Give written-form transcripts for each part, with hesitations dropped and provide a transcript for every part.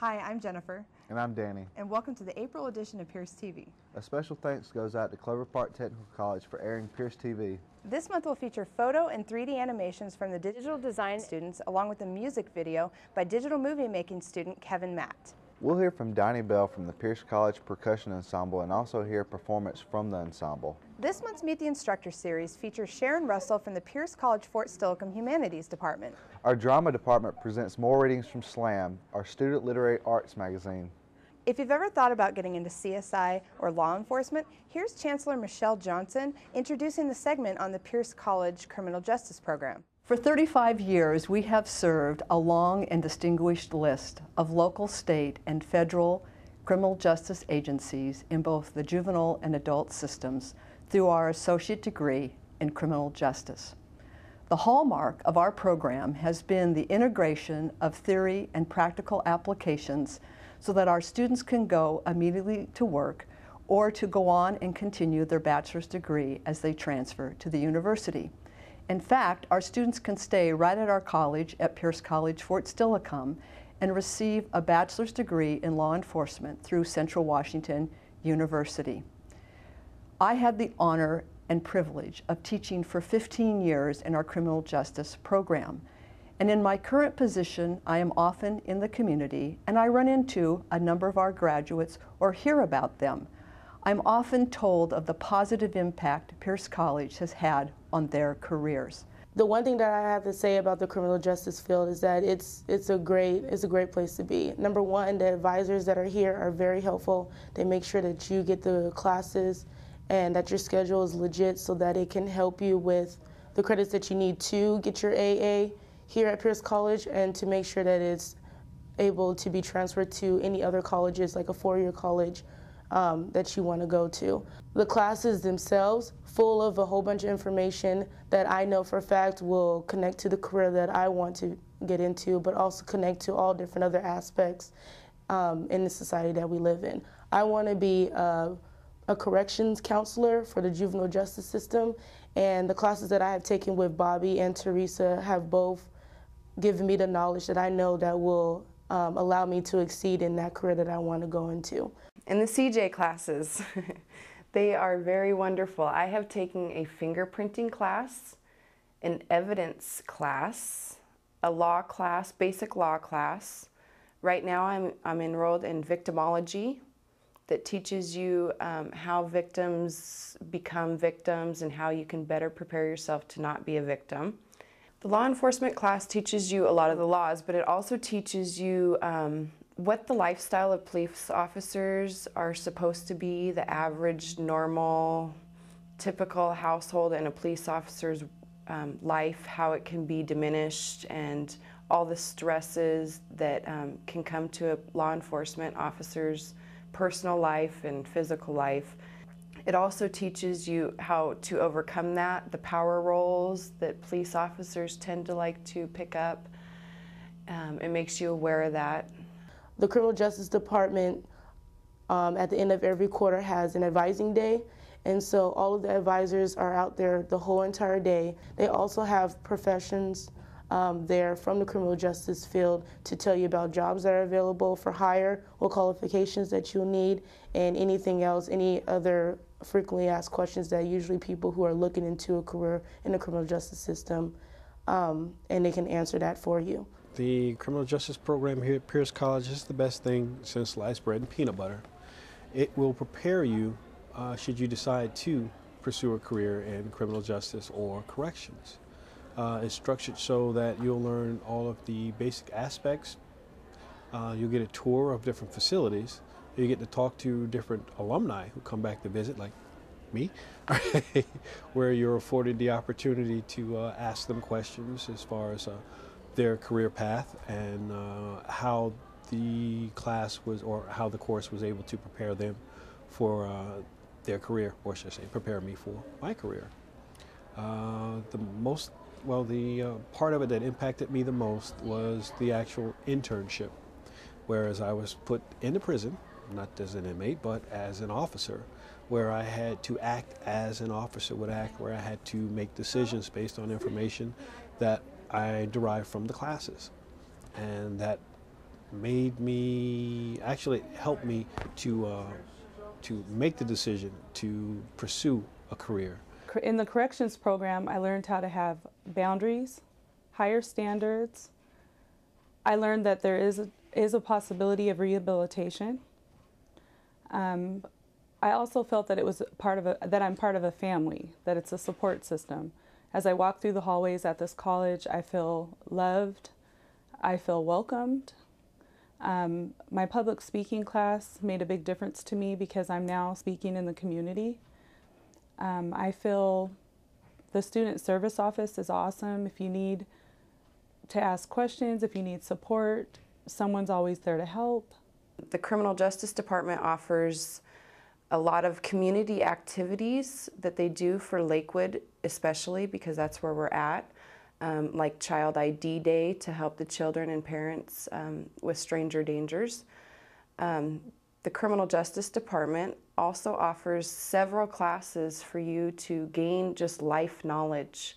Hi, I'm Jennifer. And I'm Danny. And welcome to the April edition of PierceTV. A special thanks goes out to Clover Park Technical College for airing PierceTV. This month will feature photo and 3D animations from the digital design students, along with a music video by digital movie making student Kevin Matt. We'll hear from Donnie Bell from the Pierce College Percussion Ensemble and also hear a performance from the ensemble. This month's Meet the Instructor series features Sharon Russell from the Pierce College Fort Steilacoom Humanities Department. Our drama department presents more readings from SLAM, our student literary arts magazine. If you've ever thought about getting into CSI or law enforcement, here's Chancellor Michelle Johnson introducing the segment on the Pierce College Criminal Justice Program. For 35 years, we have served a long and distinguished list of local, state, and federal criminal justice agencies in both the juvenile and adult systems through our associate degree in criminal justice. The hallmark of our program has been the integration of theory and practical applications so that our students can go immediately to work or to go on and continue their bachelor's degree as they transfer to the university. In fact, our students can stay right at our college at Pierce College Fort Steilacoom and receive a bachelor's degree in law enforcement through Central Washington University. I had the honor and privilege of teaching for 15 years in our criminal justice program. And in my current position, I am often in the community and I run into a number of our graduates or hear about them. I'm often told of the positive impact Pierce College has had on their careers. The one thing that I have to say about the criminal justice field is that it's a great place to be. Number one, the advisors that are here are very helpful. They make sure that you get the classes and that your schedule is legit so that it can help you with the credits that you need to get your AA here at Pierce College and to make sure that it's able to be transferred to any other colleges like a four-year college that you want to go to. The classes themselves, full of a whole bunch of information that I know for a fact will connect to the career that I want to get into, but also connect to all different other aspects in the society that we live in. I want to be a corrections counselor for the juvenile justice system, and the classes that I have taken with Bobby and Teresa have both given me the knowledge that I know that will allow me to exceed in that career that I want to go into. And the CJ classes, they are very wonderful. I have taken a fingerprinting class, an evidence class, a law class, basic law class. Right now I'm enrolled in victimology that teaches you how victims become victims and how you can better prepare yourself to not be a victim. The law enforcement class teaches you a lot of the laws, but it also teaches you what the lifestyle of police officers are supposed to be, the average, normal, typical household in a police officer's life, how it can be diminished, and all the stresses that can come to a law enforcement officer's personal life and physical life. It also teaches you how to overcome that, the power roles that police officers tend to like to pick up. It makes you aware of that. The Criminal Justice Department at the end of every quarter has an advising day, and so all of the advisors are out there the whole entire day. They also have professions there from the criminal justice field to tell you about jobs that are available for hire, what qualifications that you'll need, and anything else, any other frequently asked questions that usually people who are looking into a career in the criminal justice system, and they can answer that for you. The criminal justice program here at Pierce College is the best thing since sliced bread and peanut butter. It will prepare you should you decide to pursue a career in criminal justice or corrections. It's structured so that you'll learn all of the basic aspects. You'll get a tour of different facilities. You get to talk to different alumni who come back to visit, like me, where you're afforded the opportunity to ask them questions as far as their career path and how the class was, or how the course was able to prepare them for their career, or should I say, prepare me for my career. The part of it that impacted me the most was the actual internship, whereas I was put into prison, not as an inmate, but as an officer, where I had to act as an officer would act, where I had to make decisions based on information that I derived from the classes. And that helped me to make the decision to pursue a career. In the corrections program, I learned how to have boundaries, higher standards. I learned that there is a possibility of rehabilitation. I also felt that it was that I'm part of a family, that it's a support system. As I walk through the hallways at this college, I feel loved, I feel welcomed. My public speaking class made a big difference to me because I'm now speaking in the community. I feel the student service office is awesome. If you need to ask questions, if you need support, someone's always there to help. The Criminal Justice Department offers a lot of community activities that they do for Lakewood, especially because that's where we're at, like Child ID Day to help the children and parents with stranger dangers. The Criminal Justice Department also offers several classes for you to gain just life knowledge.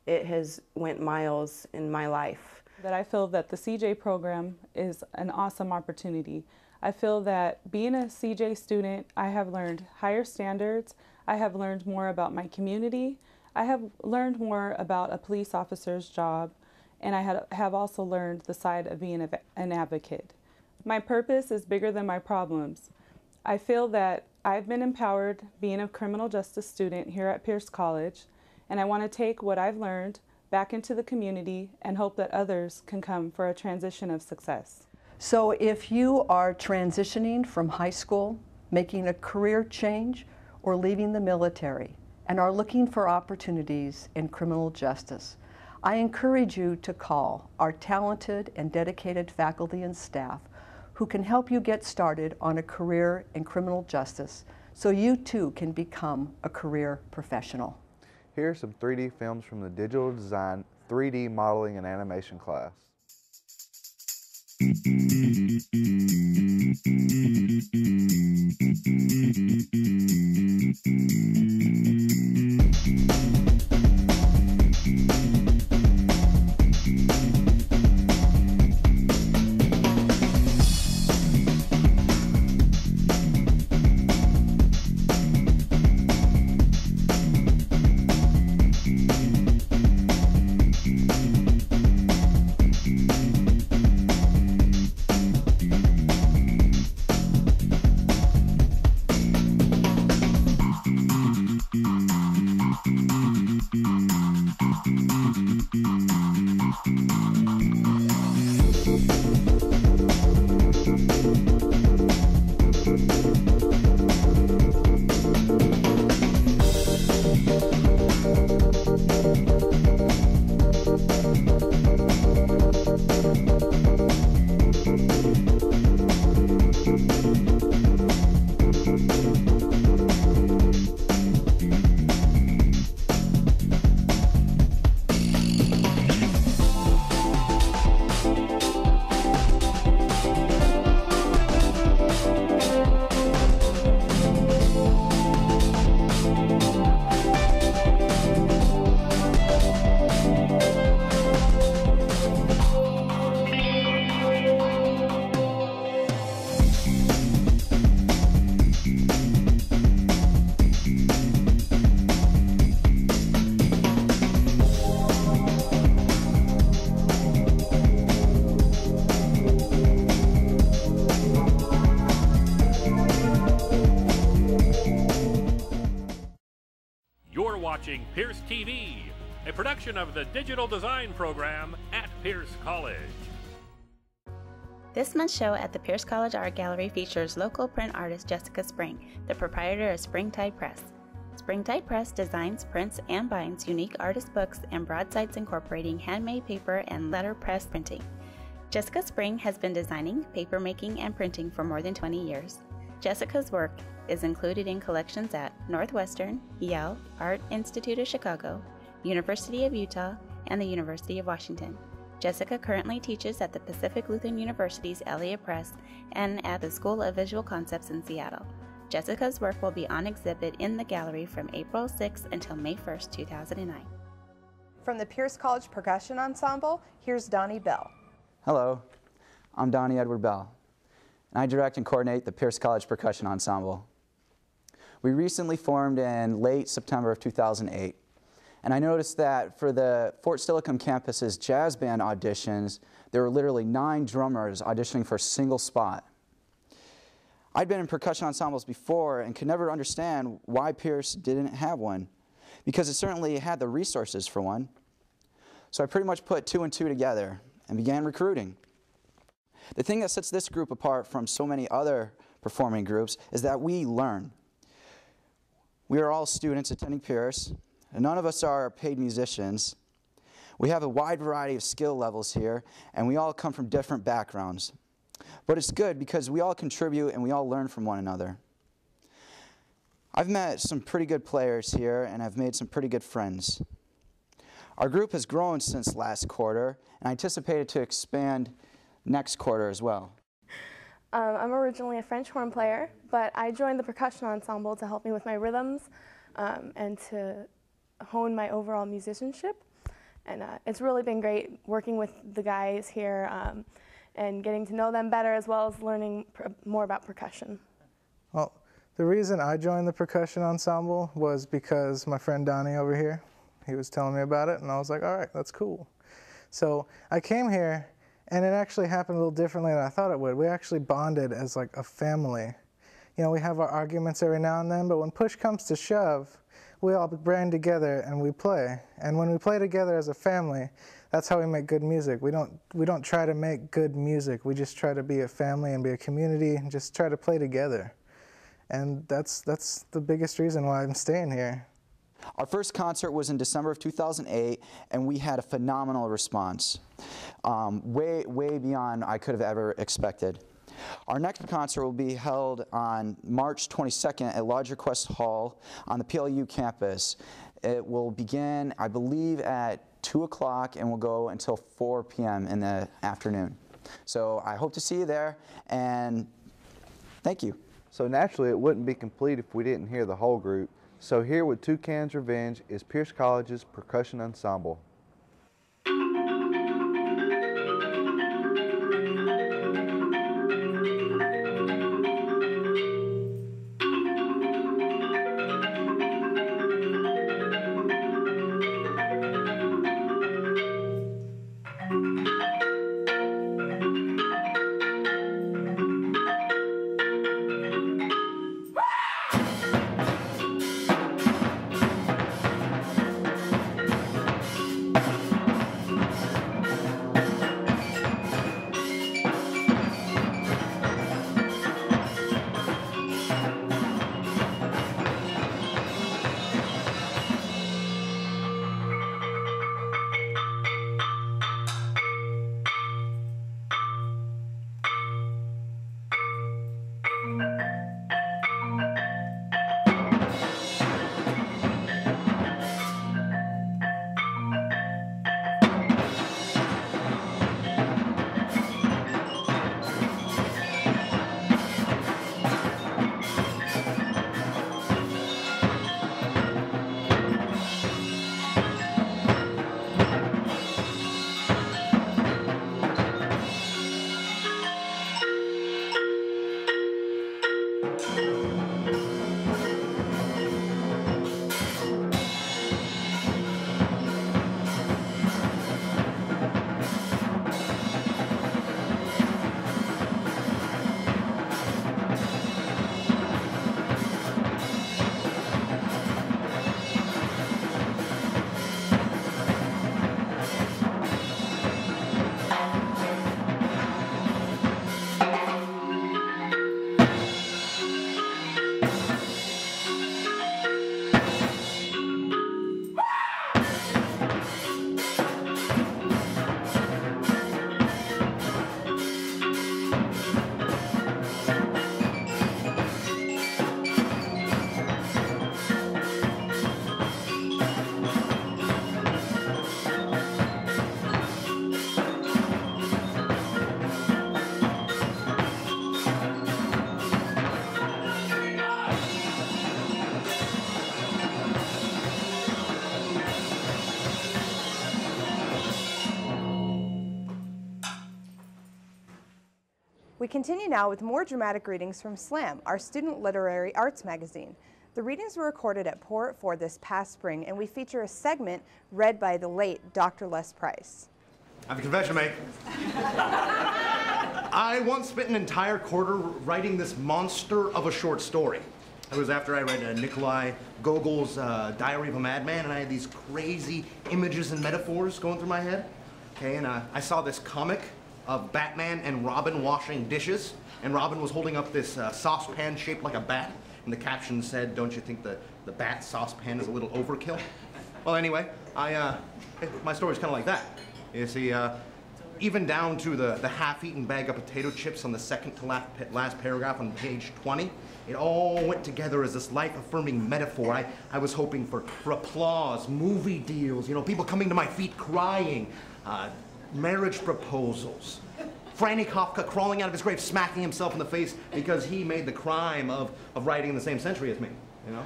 It has went miles in my life. That I feel that the CJ program is an awesome opportunity. I feel that being a CJ student, I have learned higher standards, I have learned more about my community, I have learned more about a police officer's job, and I have also learned the side of being an advocate. My purpose is bigger than my problems. I feel that I've been empowered being a criminal justice student here at Pierce College, and I want to take what I've learned back into the community and hope that others can come for a transition of success. So if you are transitioning from high school, making a career change, or leaving the military, and are looking for opportunities in criminal justice, I encourage you to call our talented and dedicated faculty and staff who can help you get started on a career in criminal justice so you too can become a career professional. Here are some 3D films from the Digital Design 3D Modeling and Animation class. Watching PierceTV, a production of the Digital Design Program at Pierce College. This month's show at the Pierce College Art Gallery features local print artist Jessica Spring, the proprietor of Springtide Press. Springtide Press designs, prints, and binds unique artist books and broadsides incorporating handmade paper and letterpress printing. Jessica Spring has been designing, paper making, and printing for more than 20 years. Jessica's work is included in collections at Northwestern, Yale, Art Institute of Chicago, University of Utah, and the University of Washington. Jessica currently teaches at the Pacific Lutheran University's Elliott Press and at the School of Visual Concepts in Seattle. Jessica's work will be on exhibit in the gallery from April 6th until May 1st, 2009. From the Pierce College Percussion Ensemble, here's Donnie Bell. Hello. I'm Donnie Bell, and I direct and coordinate the Pierce College Percussion Ensemble. We recently formed in late September of 2008, and I noticed that for the Fort Steilacoom Campus's jazz band auditions, there were literally 9 drummers auditioning for a single spot. I'd been in percussion ensembles before and could never understand why Pierce didn't have one, because it certainly had the resources for one. So I pretty much put 2 and 2 together and began recruiting. The thing that sets this group apart from so many other performing groups is that we learn. We are all students attending Pierce, and none of us are paid musicians. We have a wide variety of skill levels here, and we all come from different backgrounds. But it's good because we all contribute and we all learn from one another. I've met some pretty good players here, and I've made some pretty good friends. Our group has grown since last quarter, and I anticipate it to expand next quarter as well. I'm originally a French horn player, but I joined the percussion ensemble to help me with my rhythms and to hone my overall musicianship. And it's really been great working with the guys here and getting to know them better, as well as learning more about percussion. Well, the reason I joined the percussion ensemble was because my friend Donnie over here, he was telling me about it, and I was like, all right, that's cool. So I came here, and it actually happened a little differently than I thought it would. We actually bonded as like a family. You know, we have our arguments every now and then, but when push comes to shove, we all band together and we play. And when we play together as a family, that's how we make good music. We don't try to make good music. We just try to be a family and be a community and just try to play together. And that's the biggest reason why I'm staying here. Our first concert was in December of 2008, and we had a phenomenal response, way beyond I could have ever expected. Our next concert will be held on March 22nd at Lodge Request Hall on the PLU campus. It will begin, I believe, at 2 o'clock and will go until 4 p.m. in the afternoon. So I hope to see you there, and thank you. So naturally, it wouldn't be complete if we didn't hear the whole group. So here with Toucan's Revenge is Pierce College's Percussion Ensemble. We continue now with more dramatic readings from Slam, our student literary arts magazine. The readings were recorded at Port Ford this past spring, and we feature a segment read by the late Dr. Les Price. I have a confession to make. I once spent an entire quarter writing this monster of a short story. It was after I read Nikolai Gogol's Diary of a Madman, and I had these crazy images and metaphors going through my head. Okay, and I saw this comic of Batman and Robin washing dishes, and Robin was holding up this saucepan shaped like a bat, and the caption said, "Don't you think the bat saucepan is a little overkill?" Well, anyway, my story's kind of like that. You see, even down to the half-eaten bag of potato chips on the second to last paragraph on page 20, it all went together as this life-affirming metaphor. I was hoping for applause, movie deals, you know, people coming to my feet crying, marriage proposals. Franny Kafka crawling out of his grave, smacking himself in the face because he made the crime of writing in the same century as me, you know?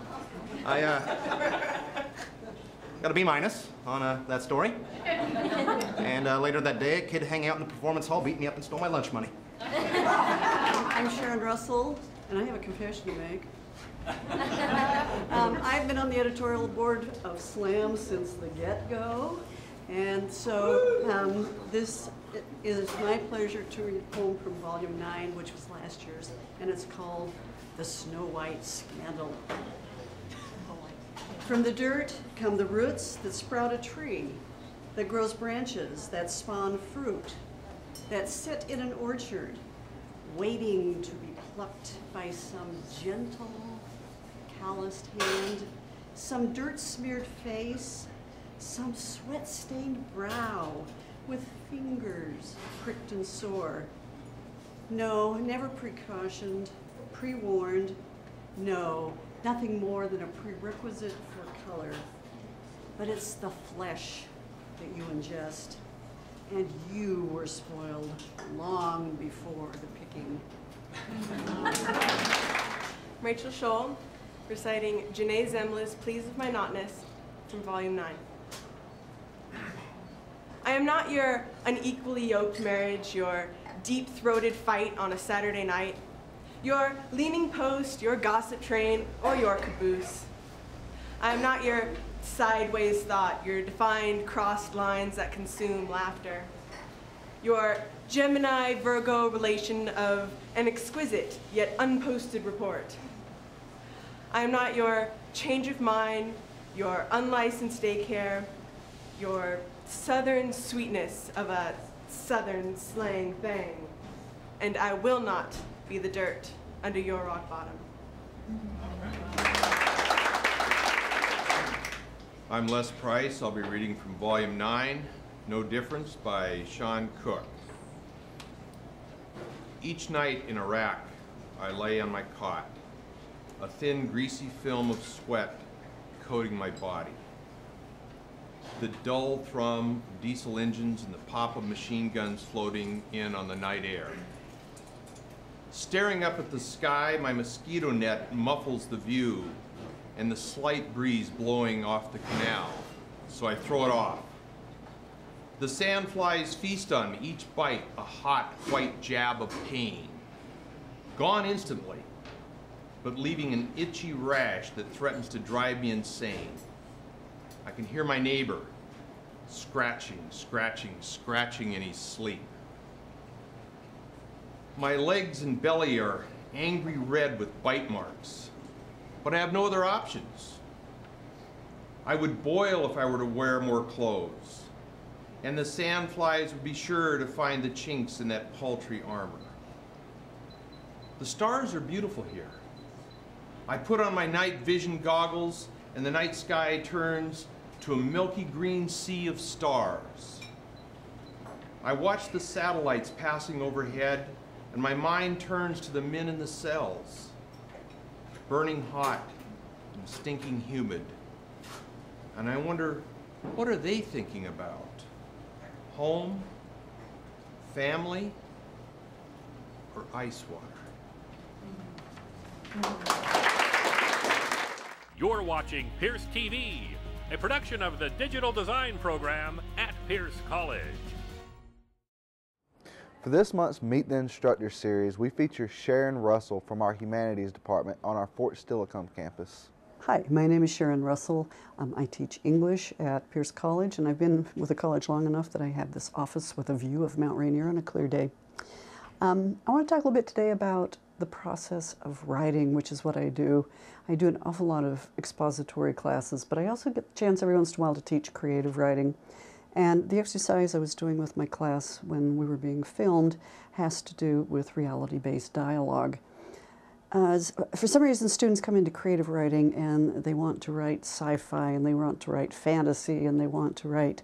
I got a B- on that story. And later that day, a kid hanging out in the performance hall beat me up and stole my lunch money. I'm Sharon Russell, and I have a confession to make. I've been on the editorial board of Slam since the get-go, and so this is my pleasure to read a poem from Volume 9, which was last year's, and it's called The Snow White Scandal. From the dirt come the roots that sprout a tree, that grows branches that spawn fruit, that sit in an orchard, waiting to be plucked by some gentle, calloused hand, some dirt-smeared face, some sweat-stained brow with fingers pricked and sore. No, never precautioned, pre-warned, no, nothing more than a prerequisite for color. But it's the flesh that you ingest, and you were spoiled long before the picking. Rachel Scholl, reciting Janae Zemlis' Pleas of My Notness from Volume 9. I am not your unequally yoked marriage, your deep-throated fight on a Saturday night, your leaning post, your gossip train, or your caboose. I am not your sideways thought, your defined crossed lines that consume laughter, your Gemini-Virgo relation of an exquisite yet unposted report. I am not your change of mind, your unlicensed daycare, your southern sweetness of a southern slang thing, and I will not be the dirt under your rock bottom. I'm Les Price. I'll be reading from Volume 9, No Difference by Sean Cook. Each night in Iraq, I lay on my cot, a thin, greasy film of sweat coating my body. The dull thrum of diesel engines and the pop of machine guns floating in on the night air. Staring up at the sky, my mosquito net muffles the view and the slight breeze blowing off the canal, so I throw it off. The sandflies feast on me, each bite a hot, white jab of pain. Gone instantly, but leaving an itchy rash that threatens to drive me insane. I can hear my neighbor scratching, scratching, scratching in his sleep. My legs and belly are angry red with bite marks, but I have no other options. I would boil if I were to wear more clothes, and the sandflies would be sure to find the chinks in that paltry armor. The stars are beautiful here. I put on my night vision goggles, and the night sky turns to a milky green sea of stars. I watch the satellites passing overhead, and my mind turns to the men in the cells, burning hot and stinking humid. And I wonder, what are they thinking about? Home, family, or ice water? You're watching Pierce TV, a production of the digital design program at Pierce College. For this month's Meet the Instructor series, we feature Sharon Russell from our Humanities Department on our Fort Steilacoom campus. Hi, my name is Sharon Russell. I teach English at Pierce College, and I've been with the college long enough that I have this office with a view of Mount Rainier on a clear day. I want to talk a little bit today about the process of writing, which is what I do. I do an awful lot of expository classes, but I also get the chance every once in a while to teach creative writing. And the exercise I was doing with my class when we were being filmed has to do with reality-based dialogue. For some reason, students come into creative writing and they want to write sci-fi, and they want to write fantasy, and they want to write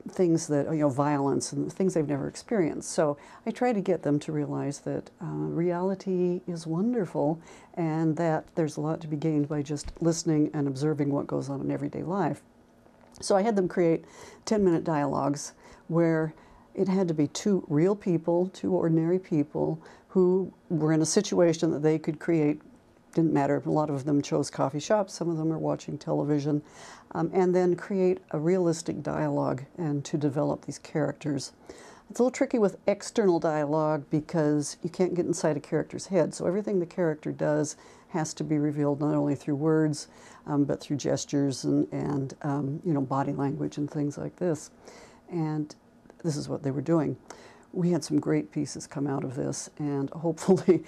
things that, violence and things they've never experienced. So I try to get them to realize that reality is wonderful and that there's a lot to be gained by just listening and observing what goes on in everyday life. So I had them create 10-minute dialogues where it had to be two real people, two ordinary people who were in a situation that they could create. Didn't matter. A lot of them chose coffee shops. Some of them are watching television. And then create a realistic dialogue and to develop these characters. It's a little tricky with external dialogue because you can't get inside a character's head. So everything the character does has to be revealed not only through words, but through gestures and body language and things like this. And this is what they were doing. We had some great pieces come out of this, and hopefully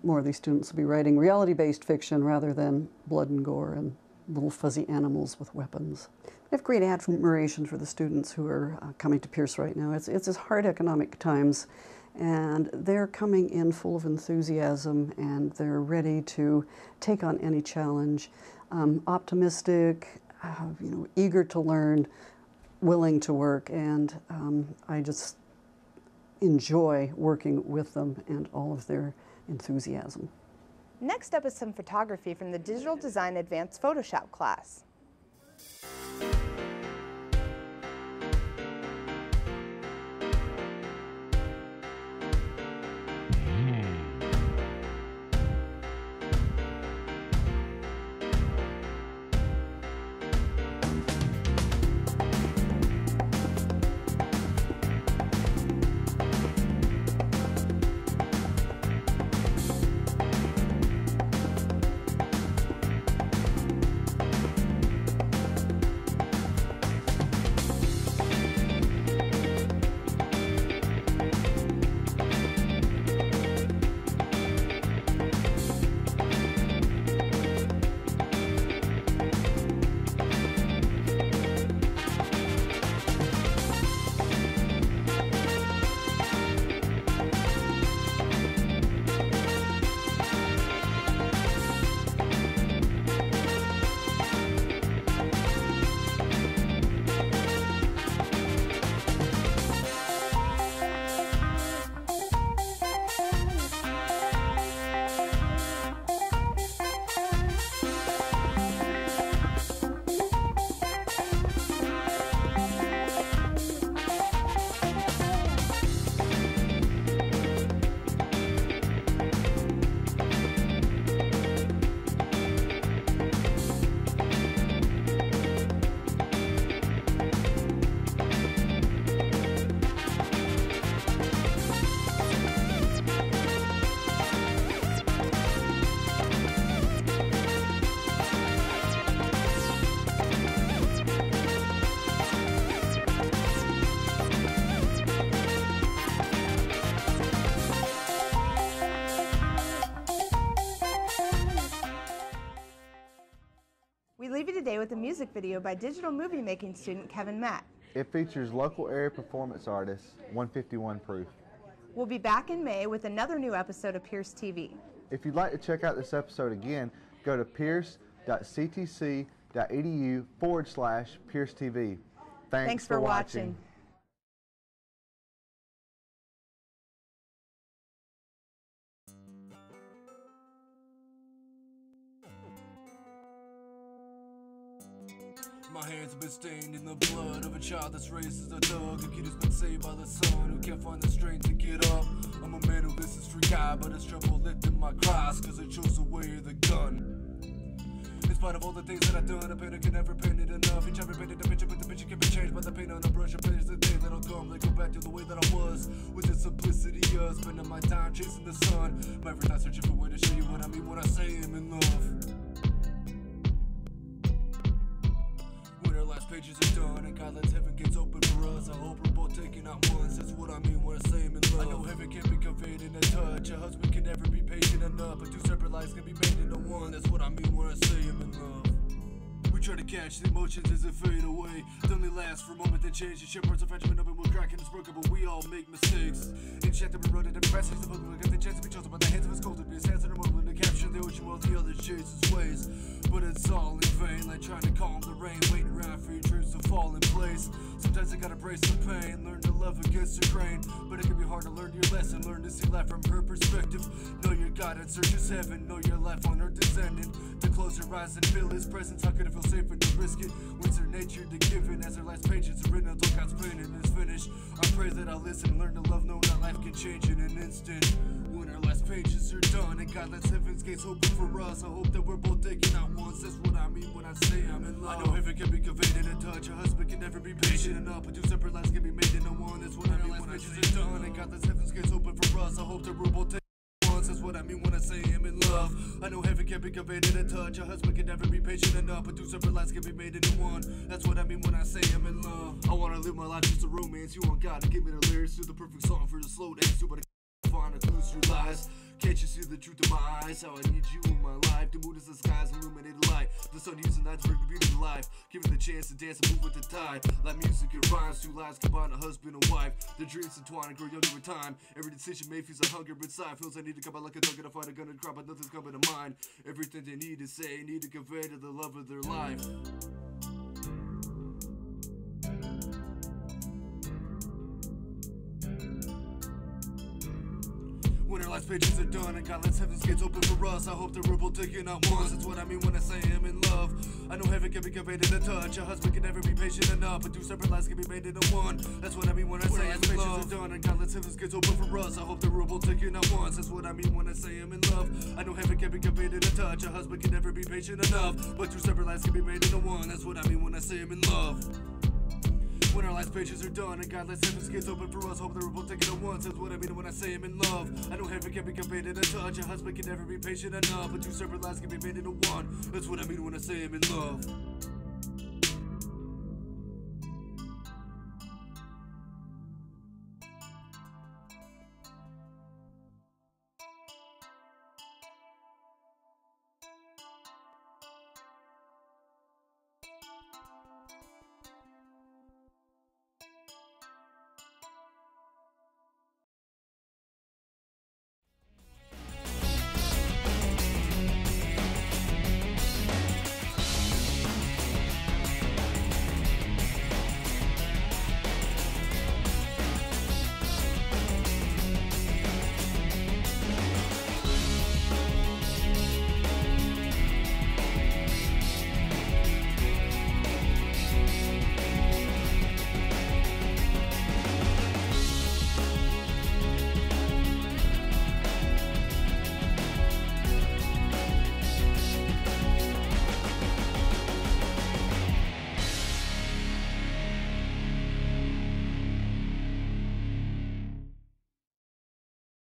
more of these students will be writing reality-based fiction rather than blood and gore and little fuzzy animals with weapons. I have great admiration for the students who are coming to Pierce right now. It's hard economic times, and they're coming in full of enthusiasm, and they're ready to take on any challenge, optimistic, eager to learn, willing to work, and I just enjoy working with them and all of their enthusiasm. Next up is some photography from the Digital Design Advanced Photoshop class. We leave you today with a music video by digital movie making student Kevin Matt. It features local area performance artist 151 Proof. We'll be back in May with another new episode of Pierce TV. If you'd like to check out this episode again, go to pierce.ctc.edu/PierceTV. Thanks for watching. My hands have been stained in the blood of a child that's raised as a thug. A kid who's been saved by the sun, who can't find the strength to get up. I'm a man who listens for God, but it's trouble lifting my cross, cause I chose to wear the gun. spite of all the things that I've done, a painter can never paint it enough. Each time I painted a picture, but the picture can be changed by the paint on a brush. A page the day that'll come, they go back to the way that I was, with the simplicity of spending my time chasing the sun. My every night searching for a way to show you what I mean when I say I'm in love. When our last pages are done and God lets heaven gates open for us, I hope we're both taking out once. That's what I mean when I say I'm in love. I know heaven can't be conveyed in a touch. A husband can never be patient enough, but two separate lives can be made into one. That's what I mean when I say I'm in love. We try to catch the emotions as they fade away. They only last for a moment, then change. The ship parts of Frenchman open, we're cracking it's broken, but we all make mistakes. Enchanted, we wrote it, every passage the book, we got the chance to be chosen by the hands of his cold, to be his hands in a moment to capture the ocean while the other chase his ways. But it's all in vain, like trying to calm the rain, waiting around for your dreams to fall in place. Sometimes you gotta brace the pain, learn to love against the grain. But it can be hard to learn your lesson, learn to see life from her perspective. Know your God and search his heaven, know your life on earth is ending. To close your eyes and feel his presence, how could it feel safer to risk it? When's her nature to give in, as her last pages are written until God's painting is finished. I pray that I'll listen and learn to love, know that life can change in an instant. When our last pages are done and God lets heaven's gates open for us, I hope that we're both taking out once. That's what I mean when I say I'm in love. I know heaven can be conveyed in a touch. A husband can never be patient enough, but two separate lives can be made into one. That's what I mean when I say it's done and God lets heaven's gates open for us. I hope that we're both taking out once. That's what I mean when I say I'm in love. I know heaven can be conveyed in a touch. A husband can never be patient enough, but two separate lives can be made into one. That's what I mean when I say I'm in love. I wanna live my life just a romance. You want God to give me the lyrics to the perfect song for the slow dance, but I find the clues through lies. Can't you see the truth in my eyes? How I need you in my life. The moon is the skies, illuminated light. The sun using night to bring the beauty to life. Given the chance to dance and move with the tide. Like music and rhymes, two lives combine, a husband and wife. Their dreams entwine and grow younger with time. Every decision made feels a hunger inside. Feels I need to come out like a dog in a fight, a gun and cry, but nothing's coming to mind. Everything they need to say, need to convey to the love of their life. When our last pages are done and God lets heaven's gates open for us, I hope that we're both taking out once. That's what I mean when I say I'm in love. I know heaven can be conveyed in a touch. A husband can never be patient enough, but two separate lives can be made into one. That's what I mean when I say I'm in love. Pages are done and God lets heaven's gates open for us. I hope that we're both taking out once. That's what I mean when I say I'm in love. I know heaven can be conveyed in a touch. A husband can never be patient enough, but two separate lives can be made into one. That's what I mean when I say I'm in love. When our last pages are done and God lets heaven's gates open for us, hope that we're both taking it once. That's what I mean when I say I'm in love. I know heaven can be conveyed in a touch. A husband can never be patient enough, but two separate lives can be made into one. That's what I mean when I say I'm in love.